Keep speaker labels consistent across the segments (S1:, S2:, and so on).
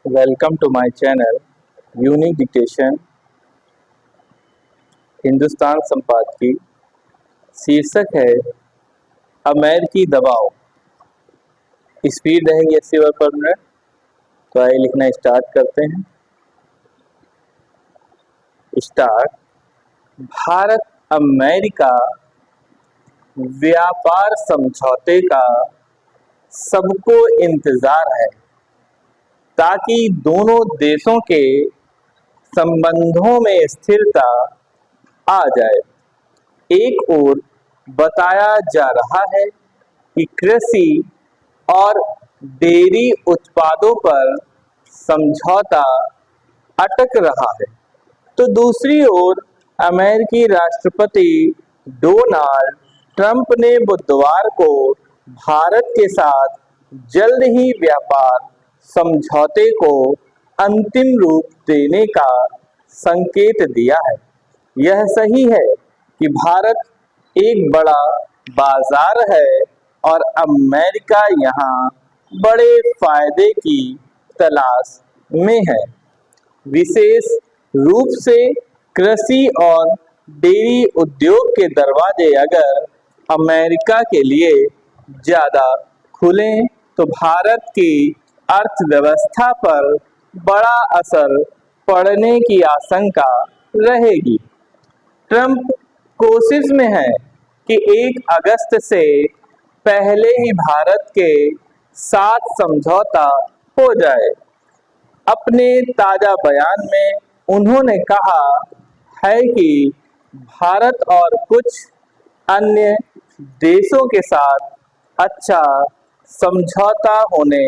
S1: Welcome to my channel unique dictation Hindustan संपादकी। शीर्षक है अमेरिकी दबाव। स्पीड रहेगी 80 वर्ड पर मिनट। तो आइए लिखना स्टार्ट करते हैं। स्टार्ट। भारत अमेरिका व्यापार समझौते का सबको इंतजार है ताकि दोनों देशों के संबंधों में स्थिरता आ जाए। एक ओर बताया जा रहा है कि कृषि और डेयरी उत्पादों पर समझौता अटक रहा है, तो दूसरी ओर अमेरिकी राष्ट्रपति डोनाल्ड ट्रंप ने बुधवार को भारत के साथ जल्द ही व्यापार समझौते को अंतिम रूप देने का संकेत दिया है। यह सही है कि भारत एक बड़ा बाजार है और अमेरिका यहाँ बड़े फायदे की तलाश में है, विशेष रूप से कृषि और डेयरी उद्योग के दरवाजे अगर अमेरिका के लिए ज्यादा खुलें तो भारत की अर्थव्यवस्था पर बड़ा असर पड़ने की आशंका रहेगी। ट्रंप कोशिश में है कि 1 अगस्त से पहले ही भारत के साथ समझौता हो जाए। अपने ताजा बयान में उन्होंने कहा है कि भारत और कुछ अन्य देशों के साथ अच्छा समझौता होने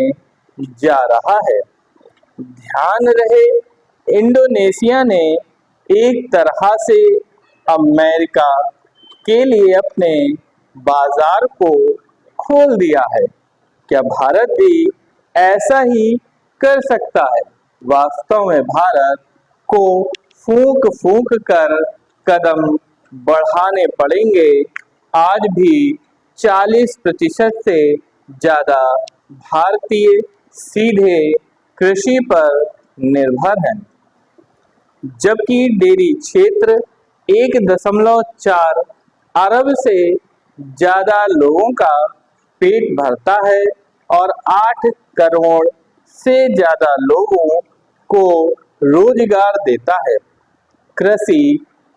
S1: जा रहा है। ध्यान रहे, इंडोनेशिया ने एक तरह से अमेरिका के लिए अपने बाजार को खोल दिया है। क्या भारत भी ऐसा ही कर सकता है? वास्तव में भारत को फूंक फूंक कर कदम बढ़ाने पड़ेंगे। आज भी 40% से ज्यादा भारतीय सीधे कृषि पर निर्भर हैं, जबकि डेयरी क्षेत्र 1.4 अरब से ज्यादा लोगों का पेट भरता है और 8 करोड़ से ज्यादा लोगों को रोजगार देता है। कृषि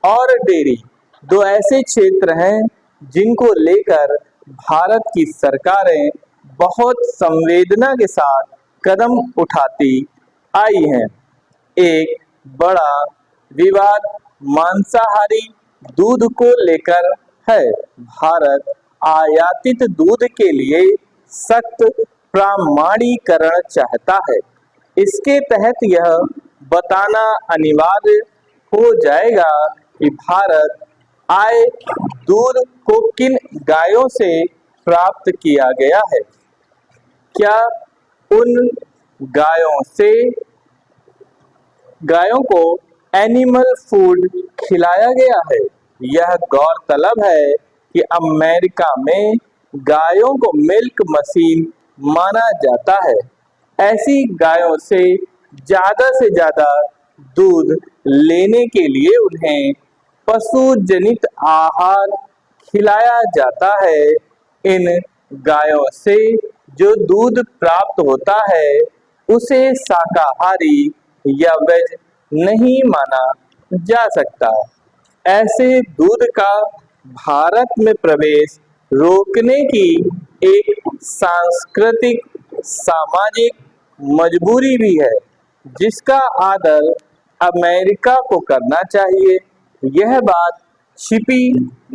S1: और डेयरी दो ऐसे क्षेत्र हैं जिनको लेकर भारत की सरकारें बहुत संवेदना के साथ कदम उठाती आई हैं। एक बड़ा विवाद मांसाहारी दूध को लेकर है। भारत आयातित दूध के लिए सख्त प्रमाणीकरण चाहता है। इसके तहत यह बताना अनिवार्य हो जाएगा कि भारत आए दूध को किन गायों से प्राप्त किया गया है। क्या उन गायों को एनिमल फूड खिलाया गया है? यह गौरतलब है कि अमेरिका में गायों को मिल्क मशीन माना जाता है। ऐसी गायों से ज्यादा दूध लेने के लिए उन्हें पशु जनित आहार खिलाया जाता है। इन गायों से जो दूध प्राप्त होता है उसे शाकाहारी या वेज नहीं माना जा सकता। ऐसे दूध का भारत में प्रवेश रोकने की एक सांस्कृतिक सामाजिक मजबूरी भी है, जिसका आदर अमेरिका को करना चाहिए। यह बात छिपी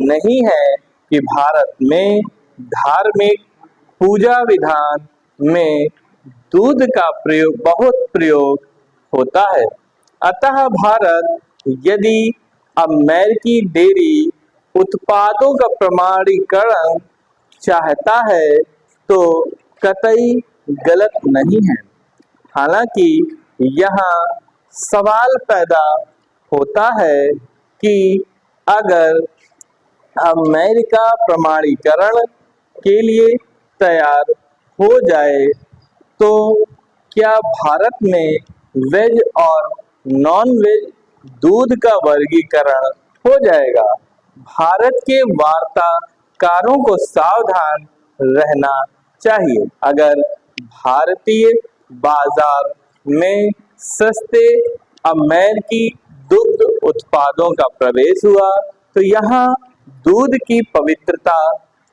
S1: नहीं है कि भारत में धार्मिक पूजा विधान में दूध का बहुत प्रयोग होता है। अतः भारत यदि अमेरिकी डेयरी उत्पादों का प्रमाणीकरण चाहता है तो कतई गलत नहीं है। हालांकि यहाँ सवाल पैदा होता है कि अगर अमेरिका प्रमाणीकरण के लिए तैयार हो जाए तो क्या भारत में वेज और नॉन वेज दूध का वर्गीकरण हो जाएगा? भारत के वार्ताकारों को सावधान रहना चाहिए। अगर भारतीय बाजार में सस्ते अमेरिकी दुग्ध उत्पादों का प्रवेश हुआ तो यहाँ दूध की पवित्रता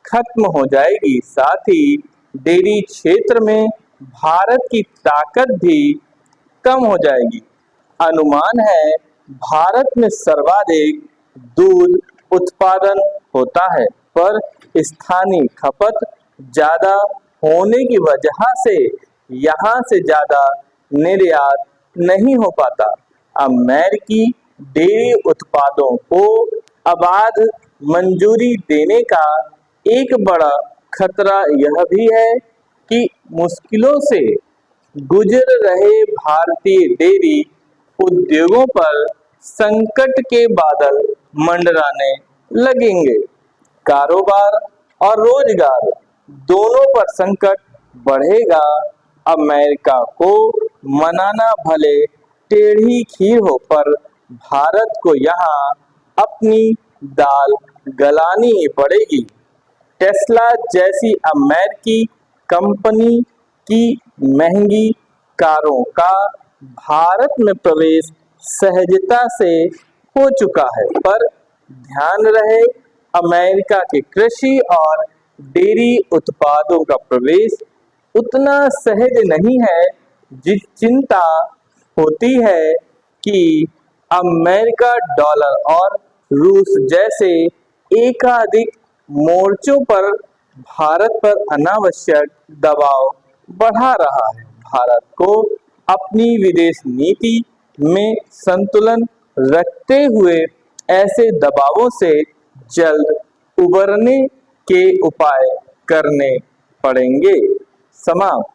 S1: खत्म हो जाएगी। साथ ही डेयरी क्षेत्र में भारत की ताकत भी कम हो जाएगी। अनुमान है भारत में सर्वाधिक दूध उत्पादन होता है, पर स्थानीय खपत ज्यादा होने की वजह से यहाँ से ज्यादा निर्यात नहीं हो पाता। अमेरिकी डेयरी उत्पादों को अबाध मंजूरी देने का एक बड़ा खतरा यह भी है कि मुश्किलों से गुजर रहे भारतीय डेयरी उद्योगों पर संकट के बादल मंडराने लगेंगे। कारोबार और रोजगार दोनों पर संकट बढ़ेगा। अमेरिका को मनाना भले टेढ़ी खीर हो, पर भारत को यहाँ अपनी दाल गलानी ही पड़ेगी। टेस्ला जैसी अमेरिकी कंपनी की महंगी कारों का भारत में प्रवेश सहजता से हो चुका है, पर ध्यान रहे अमेरिका के कृषि और डेयरी उत्पादों का प्रवेश उतना सहज नहीं है। जिस चिंता होती है कि अमेरिका डॉलर और रूस जैसे एकाधिक मोर्चों पर भारत पर अनावश्यक दबाव बढ़ा रहा है। भारत को अपनी विदेश नीति में संतुलन रखते हुए ऐसे दबावों से जल्द उबरने के उपाय करने पड़ेंगे। समाप्त।